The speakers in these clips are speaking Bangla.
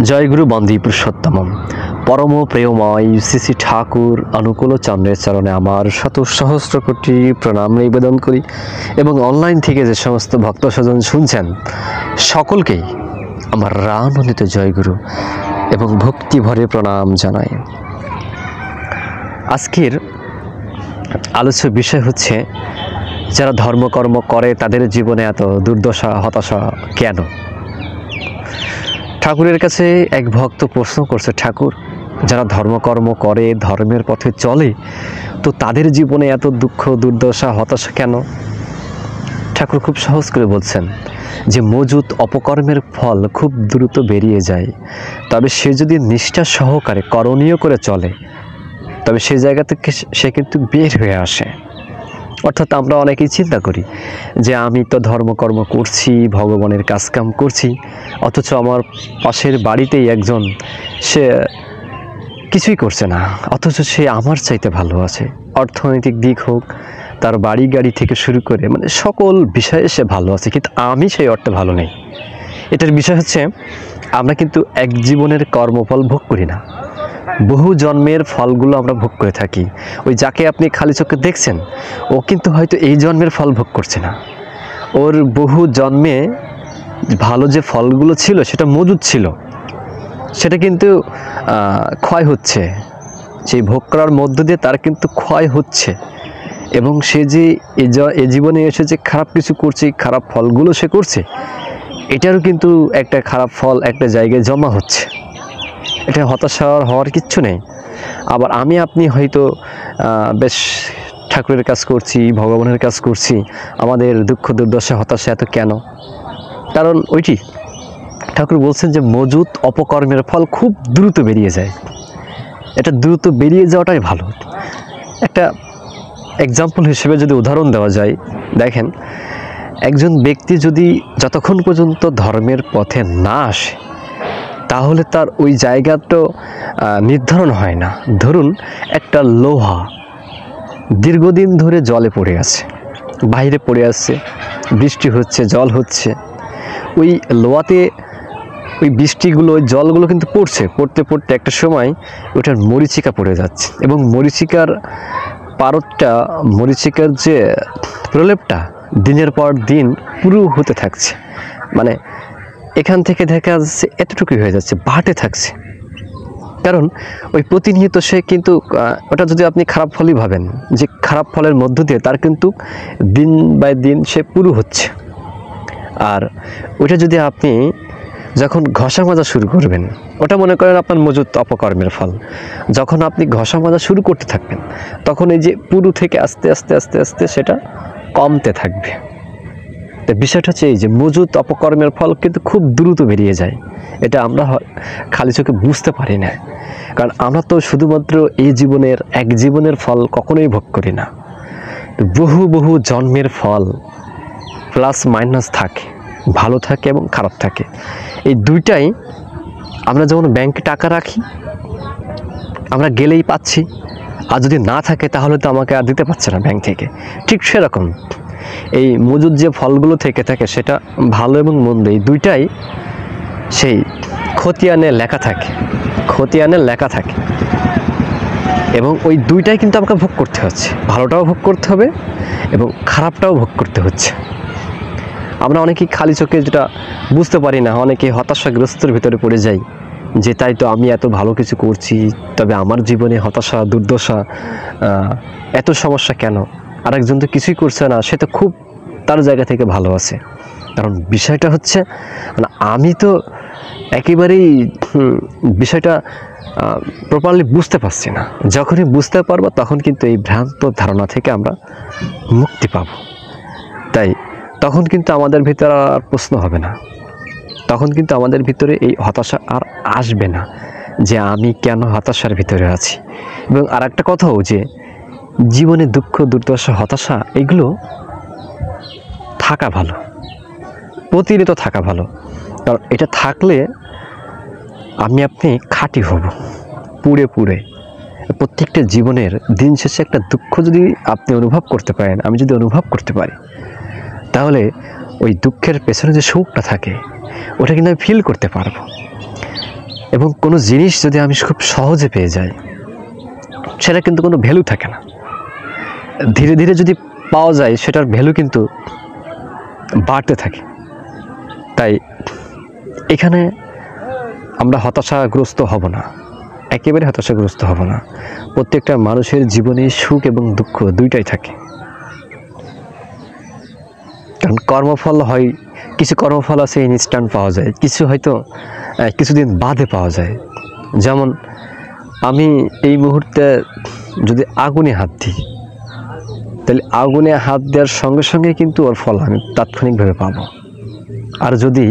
জয়গুরু বন্দে পুরুষোত্তমম পরম প্রেমময় শ্রী শ্রী ঠাকুর অনুকূল চন্দ্রের চরণে আমার শত সহস্র কোটি প্রণাম নিবেদন করি এবং অনলাইন থেকে যে সমস্ত ভক্ত স্বজন শুনছেন সকলকেই আমার রানন্দিত জয়গুরু এবং ভক্তি ভরে প্রণাম জানাই। আজকের আলোচ্য বিষয় হচ্ছে যারা ধর্মকর্ম করে তাদের জীবনে এত দুর্দশা হতাশা কেন। ঠাকুরের কাছে এক ভক্ত প্রশ্ন করছে, ঠাকুর যারা ধর্মকর্ম করে ধর্মের পথে চলে তো তাদের জীবনে এত দুঃখ দুর্দশা হতাশা কেন? ঠাকুর খুব সহজ করে বলছেন যে মজুত অপকর্মের ফল খুব দ্রুত বেরিয়ে যায়, তবে সে যদি নিষ্ঠা সহকারে করণীয় করে চলে তবে সেই জায়গা থেকে সে কিন্তু বের হয়ে আসে। অর্থাৎ আমরা অনেকেই চিন্তা করি যে আমি তো ধর্মকর্ম করছি, ভগবানের কাজকাম করছি, অথচ আমার পাশের বাড়িতেই একজন সে কিছুই করছে না, অথচ সে আমার চাইতে ভালো আছে। অর্থনৈতিক দিক হোক, তার বাড়ি গাড়ি থেকে শুরু করে মানে সকল বিষয়ে সে ভালো আছে, কিন্তু আমি সেই অর্থে ভালো নেই। এটার বিষয় হচ্ছে আমরা কিন্তু এক জীবনের কর্মফল ভোগ করি না, বহু জন্মের ফলগুলো আমরা ভোগ করে থাকি। ওই যাকে আপনি খালি চোখে দেখছেন ও কিন্তু হয়তো এই জন্মের ফল ভোগ করছে না, ওর বহু জন্মে ভালো যে ফলগুলো ছিল সেটা মজুদ ছিল, সেটা কিন্তু ক্ষয় হচ্ছে। সেই ভোগ করার মধ্য দিয়ে তার কিন্তু ক্ষয় হচ্ছে এবং সে যে এ জীবনে এসে যে খারাপ কিছু করছে, খারাপ ফলগুলো সে করছে, এটারও কিন্তু একটা খারাপ ফল একটা জায়গায় জমা হচ্ছে। এটা হতাশা হওয়ার কিচ্ছু নেই। আবার আমি আপনি হয়তো বেশ ঠাকুরের কাজ করছি, ভগবানের কাজ করছি, আমাদের দুঃখ দুর্দশা হতাশা এত কেন? কারণ ওইটি ঠাকুর বলছেন যে মজুত অপকর্মের ফল খুব দ্রুত বেরিয়ে যায়। এটা দ্রুত বেরিয়ে যাওয়াটাই ভালো। একটা এক্সাম্পল হিসেবে যদি উদাহরণ দেওয়া যায়, দেখেন একজন ব্যক্তি যদি যতক্ষণ পর্যন্ত ধর্মের পথে না আসে তাহলে তার ওই জায়গাটা নির্ধারণ হয় না। ধরুন একটা লোহা দীর্ঘদিন ধরে জলে পড়ে আছে, বাইরে পড়ে আছে, বৃষ্টি হচ্ছে, জল হচ্ছে, ওই লোহাতে ওই বৃষ্টিগুলো ওই জলগুলো কিন্তু পড়ছে, পড়তে পড়তে একটা সময় ওটার মরিচিকা পড়ে যাচ্ছে এবং মরিচিকার পারদটা, মরিচিকার যে প্রলেপটা দিনের পর দিন পুরো হতে থাকছে, মানে এখান থেকে দেখা যাচ্ছে এতটুকুই হয়ে যাচ্ছে, বাড়তে থাকছে। কারণ ওই প্রতিনিয়ত সে কিন্তু ওটা যদি আপনি খারাপ ফলই ভাবেন যে খারাপ ফলের মধ্য দিয়ে তার কিন্তু দিন বাই দিন সে পুরো হচ্ছে। আর ওইটা যদি আপনি যখন ঘষা মাজা শুরু করবেন, ওটা মনে করেন আপনার মজুত অপকর্মের ফল, যখন আপনি ঘষা মাজা শুরু করতে থাকবেন তখন এই যে পুরো থেকে আস্তে আস্তে আস্তে আস্তে সেটা কমতে থাকবে। তো বিষয়টা হচ্ছে এই যে মজুত অপকর্মের ফল কিন্তু খুব দ্রুত বেরিয়ে যায়। এটা আমরা খালি চোখে বুঝতে পারি না, কারণ আমরা তো শুধুমাত্র এই জীবনের এক জীবনের ফল কখনোই ভোগ করি না, বহু বহু জন্মের ফল প্লাস মাইনাস থাকে, ভালো থাকে এবং খারাপ থাকে। এই দুইটাই আমরা যেমন ব্যাংকে টাকা রাখি, আমরা গেলেই পাচ্ছি, আর যদি না থাকে তাহলে তো আমাকে আর দিতে পারছে না ব্যাংক থেকে। ঠিক সেরকম এই মজুদ যে ফলগুলো থেকে থাকে সেটা ভালো এবং মন্দ এই দুইটাই সেই খতিয়ানে লেখা থাকে, খতিয়ানে লেখা থাকে এবং ওই দুইটাই কিন্তু আমাকে ভোগ করতে হচ্ছে, ভালোটাও ভোগ করতে হবে এবং খারাপটাও ভোগ করতে হচ্ছে। আমরা অনেকেই খালি চোখে যেটা বুঝতে পারি না, অনেকে হতাশাগ্রস্তের ভিতরে পড়ে যাই যে তাই তো আমি এত ভালো কিছু করছি, তবে আমার জীবনে হতাশা দুর্দশা এত সমস্যা কেন? আরেকজন তো কিছুই করছে না, সে তো খুব তার জায়গা থেকে ভালো আছে। কারণ বিষয়টা হচ্ছে মানে আমি তো একেবারেই বিষয়টা প্রপারলি বুঝতে পারছি না। যখনই বুঝতে পারবো তখন কিন্তু এই ভ্রান্ত ধারণা থেকে আমরা মুক্তি পাব। তাই তখন কিন্তু আমাদের ভিতরে আর প্রশ্ন হবে না, তখন কিন্তু আমাদের ভিতরে এই হতাশা আর আসবে না যে আমি কেন হতাশার ভিতরে আছি। এবং আর একটা কথাও যে জীবনে দুঃখ দুর্দশা হতাশা এগুলো থাকা ভালো, প্রতিনিয়ত থাকা ভালো, কারণ এটা থাকলে আমি আপনি খাঁটি হব পুড়ে পুড়ে। প্রত্যেকটা জীবনের দিন শেষে একটা দুঃখ যদি আপনি অনুভব করতে পারেন, আমি যদি অনুভব করতে পারি, তাহলে ওই দুঃখের পেছনে যে সুখটা থাকে ওটা কিন্তু আমি ফিল করতে পারবো। এবং কোনো জিনিস যদি আমি খুব সহজে পেয়ে যাই, সেটা কিন্তু কোনো ভ্যালু থাকে না। ধীরে ধীরে যদি পাওয়া যায়, সেটার ভ্যালু কিন্তু বাড়তে থাকে। তাই এখানে আমরা হতাশাগ্রস্ত হব না, একেবারে হতাশাগ্রস্ত হব না। প্রত্যেকটা মানুষের জীবনে সুখ এবং দুঃখ দুইটাই থাকে। কারণ কর্মফল হয়, কিছু কর্মফল আছে ইনস্ট্যান্ট পাওয়া যায়, কিছু হয়তো কিছুদিন বাদে পাওয়া যায়। যেমন আমি এই মুহূর্তে যদি আগুনে হাত দিই, তাহলে আগুনে হাত দেওয়ার সঙ্গে সঙ্গে কিন্তু ওর ফল আমি তাৎক্ষণিকভাবে পাবো। আর যদি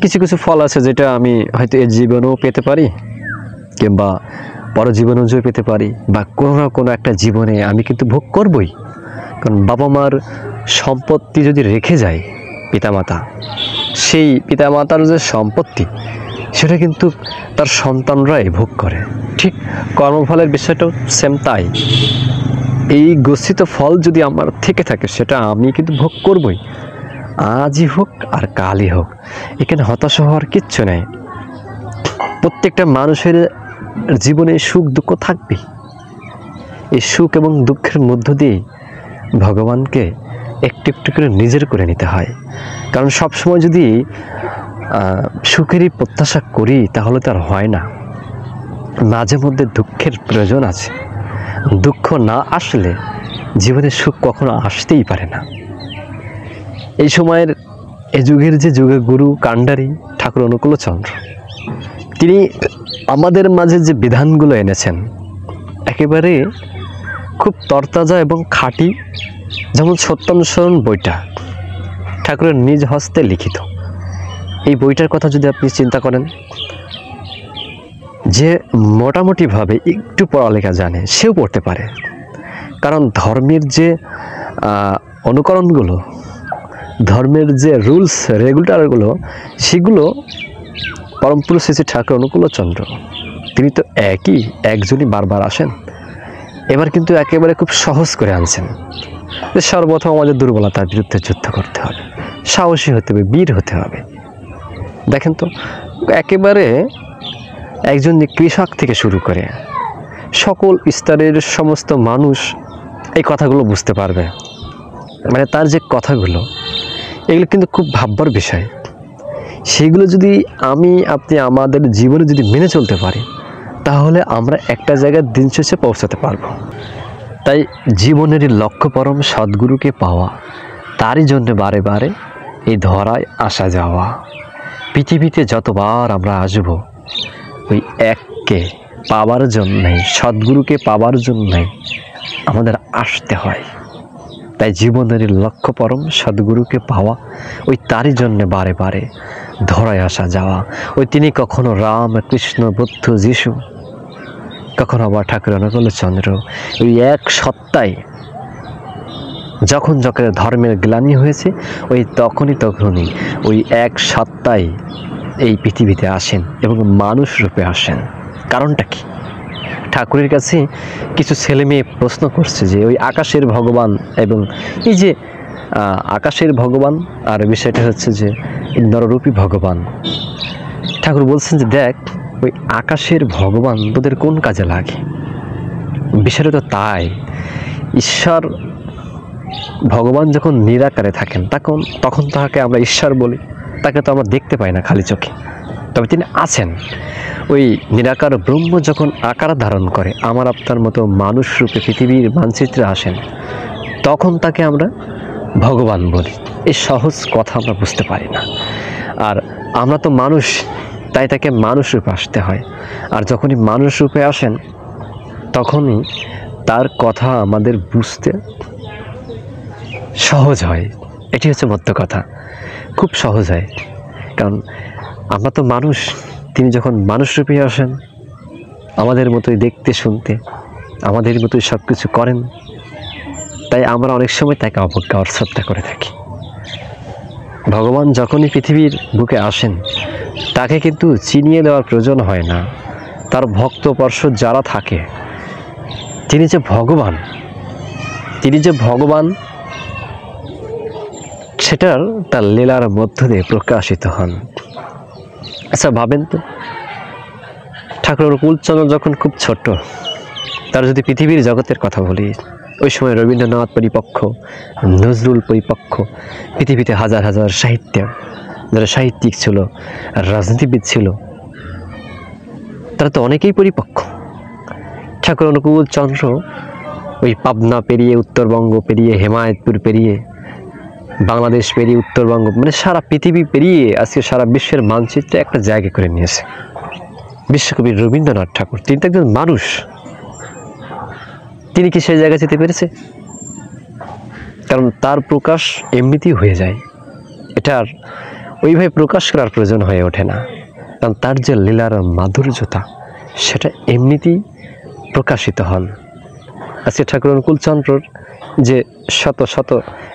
কিছু কিছু ফল আছে যেটা আমি হয়তো এর জীবনেও পেতে পারি, কিংবা পরজীবনেও পেতে পারি, বা কোনো না কোনো একটা জীবনে আমি কিন্তু ভোগ করবই। কারণ বাবা মার সম্পত্তি যদি রেখে যায় পিতামাতা, সেই পিতামাতার যে সম্পত্তি সেটা কিন্তু তার সন্তানরাই ভোগ করে। ঠিক কর্মফলের বিষয়টাও সেম তাই। এই গচ্ছিত ফল যদি আমার থেকে থাকে, সেটা আমি কিন্তু ভোগ করবই, আজই হোক আর কালই হোক। এখানে হতাশা হওয়ার কিচ্ছু নেই। প্রত্যেকটা মানুষের জীবনে সুখ দুঃখ থাকবেই। এই সুখ এবং দুঃখের মধ্য দিয়ে ভগবানকে একটু একটু করে নিজের করে নিতে হয়। কারণ সবসময় যদি সুখেরই প্রত্যাশা করি, তাহলে তো আর হয় না। মাঝে মধ্যে দুঃখের প্রয়োজন আছে। দুঃখ না আসলে জীবনে সুখ কখনো আসতেই পারে না। এই সময়ের এ যুগের যে যুগের গুরু কাণ্ডারি ঠাকুর অনুকূলচন্দ্র, তিনি আমাদের মাঝে যে বিধানগুলো এনেছেন, একেবারে খুব তরতাজা এবং খাঁটি। যেমন সত্যানুসরণ বইটা ঠাকুরের নিজ হস্তে লিখিত। এই বইটার কথা যদি আপনি চিন্তা করেন, যে মোটামুটিভাবে একটু পড়ালেখা জানে সেও পড়তে পারে। কারণ ধর্মের যে অনুকরণগুলো, ধর্মের যে রুলস রেগুলেটরগুলো, সেগুলো পরম পুরুষ শ্রী ঠাকুর অনুকূলচন্দ্র, তিনি তো একজনই বারবার আসেন। এবার কিন্তু একেবারে খুব সহজ করে আনছেন যে সর্বপ্রথম আমাদের দুর্বলতার বিরুদ্ধে যুদ্ধ করতে হবে, সাহসী হতে হবে, বীর হতে হবে। দেখেন তো, একেবারে একজন কৃষক থেকে শুরু করে সকল স্তরের সমস্ত মানুষ এই কথাগুলো বুঝতে পারবে। মানে তার যে কথাগুলো, এগুলো কিন্তু খুব ভাববার বিষয়। সেগুলো যদি আপনি আমাদের জীবনে যদি মেনে চলতে পারি, তাহলে আমরা একটা জায়গায় দিন শেষে পৌঁছাতে পারবো। তাই জীবনেরই লক্ষ্য পরম সদ্গুরুকে পাওয়া, তারই জন্য বারে বারে এই ধরায় আসা যাওয়া। পৃথিবীতে যতবার আমরা আসব, ওই এককে পাওয়ার জন্যই, সদ্গুরুকে পাওয়ার জন্যই আমাদের আসতে হয়। তাই জীবনেরই লক্ষ্য পরম সদ্গুরুকে পাওয়া, ওই তারই জন্যে বারে বারে ধরায় আসা যাওয়া। ওই তিনি কখনো রাম, কৃষ্ণ, বুদ্ধ, যিশু, কখনো আবার ঠাকুর অনুকূলচন্দ্র, ওই এক সত্তাই যখন যখন ধর্মের গ্লানি হয়েছে, ওই তখনই ওই এক সত্তাই এই পৃথিবীতে আসেন এবং মানুষ রূপে আসেন। কারণটা কি? ঠাকুরের কাছে কিছু ছেলে মেয়ে প্রশ্ন করছে যে ওই আকাশের ভগবান, এবং এই যে আকাশের ভগবান আর বিষয়টা হচ্ছে যে নররূপী ভগবান। ঠাকুর বলছেন যে দেখ, ওই আকাশের ভগবান তোদের কোন কাজে লাগে? বিষয়টা তো তাই। ঈশ্বর ভগবান যখন নিরাকারে থাকেন, তখন তাকে আমরা ঈশ্বর বলি। তাকে তো আমরা দেখতে পাই না খালি চোখে, তবে তিনি আছেন। ওই নিরাকার ব্রহ্ম যখন আকার ধারণ করে, আমার আপনার মতো মানুষ রূপে পৃথিবীর মানচিত্রে আসেন, তখন তাকে আমরা ভগবান বলি। এই সহজ কথা আমরা বুঝতে পারি না। আর আমরা তো মানুষ, তাই তাকে মানুষ রূপে আসতে হয়। আর যখনই মানুষ রূপে আসেন, তখনই তার কথা আমাদের বুঝতে সহজ হয়। এটি হচ্ছে মধ্য কথা, খুব সহজ হয়। কারণ আমরা তো মানুষ, তিনি যখন মানুষ রূপে আসেন, আমাদের মতোই দেখতে শুনতে, আমাদের মতোই সব কিছু করেন। তাই আমরা অনেক সময় তাকে অবজ্ঞা অশ্রদ্ধা করে থাকি। ভগবান যখনই পৃথিবীর বুকে আসেন, তাকে কিন্তু চিনিয়ে দেওয়ার প্রয়োজন হয় না। তার ভক্ত পার্শ্বদ যারা থাকে, তিনি যে ভগবান সেটার তার লীলার মধ্য দিয়ে প্রকাশিত হন। আচ্ছা ভাবেন তো, ঠাকুর অনুকূলচন্দ্র যখন খুব ছোট, তার যদি পৃথিবীর জগতের কথা বলি, ওই সময় রবীন্দ্রনাথ পরিপক্ষ, নজরুল পরিপক্ষ, পৃথিবীতে হাজার হাজার যারা সাহিত্যিক ছিল, রাজনীতিবিদ ছিল, তারা তো অনেকেই পরিপক্ষ। ঠাকুর অনুকূলচন্দ্র ওই পাবনা পেরিয়ে, উত্তরবঙ্গ পেরিয়ে, হেমায়তপুর পেরিয়ে, বাংলাদেশ পেরিয়ে, উত্তরবঙ্গ, মানে সারা পৃথিবী পেরিয়ে আজকে সারা বিশ্বের মানচিত্রে একটা জায়গা করে নিয়েছে। বিশ্বকবি রবীন্দ্রনাথ ঠাকুর, তিনি তো একজন মানুষ, তিনি কি সেই জায়গায় যেতে পেরেছে? কারণ তার প্রকাশ এমনিতেই হয়ে যায়, এটার ওইভাবে প্রকাশ করার প্রয়োজন হয়ে ওঠে না। কারণ তার যে লীলার মাধুর্যতা, সেটা এমনিতেই প্রকাশিত হন। আজকে ঠাকুর অনুকূলচন্দ্রর যে শত শত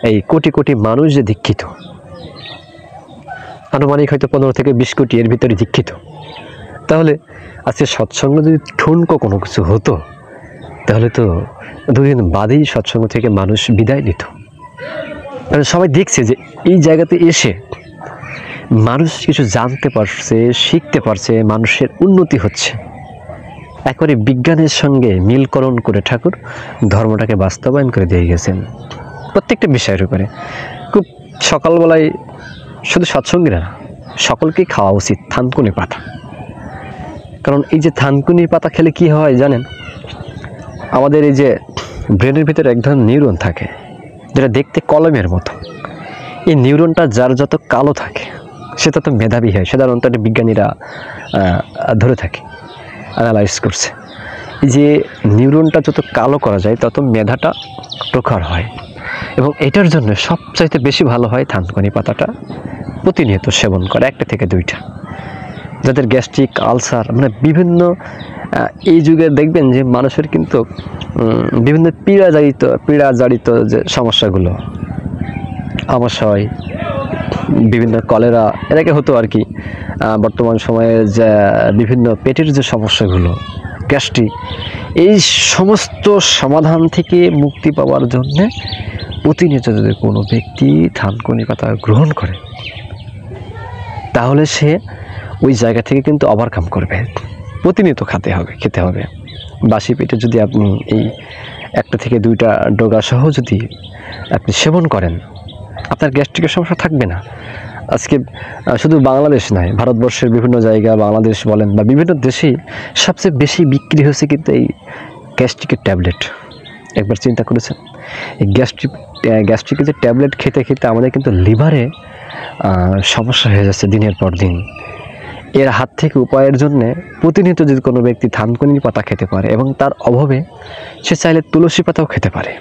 এই কোটি কোটি মানুষ যে দীক্ষিত, আনুমানিক হয়তো 15 থেকে 20 কোটি এর ভিতরে দীক্ষিত, তাহলে আজকে সৎসঙ্গ যদি ঠুনকো কোনো কিছু হতো, তাহলে তো 2 দিন বাদেই সৎসঙ্গ থেকে মানুষ বিদায় নিত। কারণ সবাই দেখছে যে এই জায়গাতে এসে মানুষ কিছু জানতে পারছে, শিখতে পারছে, মানুষের উন্নতি হচ্ছে। একেবারে বিজ্ঞানের সঙ্গে মিলকরণ করে ঠাকুর ধর্মটাকে বাস্তবায়ন করে দিয়ে গেছেন প্রত্যেকটা বিষয়ের উপরে। খুব সকালবেলায় শুধু সৎসঙ্গীরা না, সকলকেই খাওয়া উচিত থানকুনি পাতা। কারণ এই যে থানকুনি পাতা খেলে কি হয় জানেন? আমাদের এই যে ব্রেনের ভিতরে এক ধরনের নিউরন থাকে, যেটা দেখতে কলমের মতো। এই নিউরনটা যার যত কালো থাকে, সে তত মেধাবী হয়। সাধারণত এটা বিজ্ঞানীরা ধরে থাকে, অ্যানালাইজ করছে। যে নিউরনটা যত কালো করা যায়, তত মেধাটা প্রখর হয়। এবং এটার জন্য সবচাইতে বেশি ভালো হয় থানকুনি পাতাটা প্রতিনিয়ত সেবন করা, 1 থেকে 2টা। যাদের গ্যাস্ট্রিক আলসার, মানে বিভিন্ন এই যুগে দেখবেন যে মানুষের কিন্তু বিভিন্ন পীড়াজড়িত যে সমস্যাগুলো, আমাশয়, বিভিন্ন কলেরা, এর আগে হতো আর কি, বর্তমান সময়ে যে বিভিন্ন পেটের যে সমস্যাগুলো, গ্যাস্ট্রিক, এই সমস্ত সমাধান থেকে মুক্তি পাওয়ার জন্য প্রতিনিয়ত যদি কোনো ব্যক্তি থানকুনি পাতা গ্রহণ করে, তাহলে সে ওই জায়গা থেকে কিন্তু ওভারকাম করবে। প্রতিনিয়ত খেতে হবে। বাসি পেটে যদি আপনি এই 1 থেকে 2টা ডগা সহ যদি আপনি সেবন করেন, আপনার গ্যাস্ট্রিকের সমস্যা থাকবে না। আজকে শুধু বাংলাদেশ নয়, ভারতবর্ষের বিভিন্ন জায়গা, বাংলাদেশ বলেন বা বিভিন্ন দেশেই সবচেয়ে বেশি বিক্রি হয়েছে কিন্তু এই গ্যাস্ট্রিকের ট্যাবলেট। একবার চিন্তা করেছেন, এই গ্যাস্ট্রিকের যে ট্যাবলেট খেতে খেতে আমাদের কিন্তু লিভারে সমস্যা হয়ে যাচ্ছে দিনের পর দিন। এর হাত থেকে উপায়ের জন্যে প্রতিনিয়ত যদি কোনো ব্যক্তি থানকুনি পাতা খেতে পারে, এবং তার অভাবে সে চাইলে তুলসী পাতাও খেতে পারে।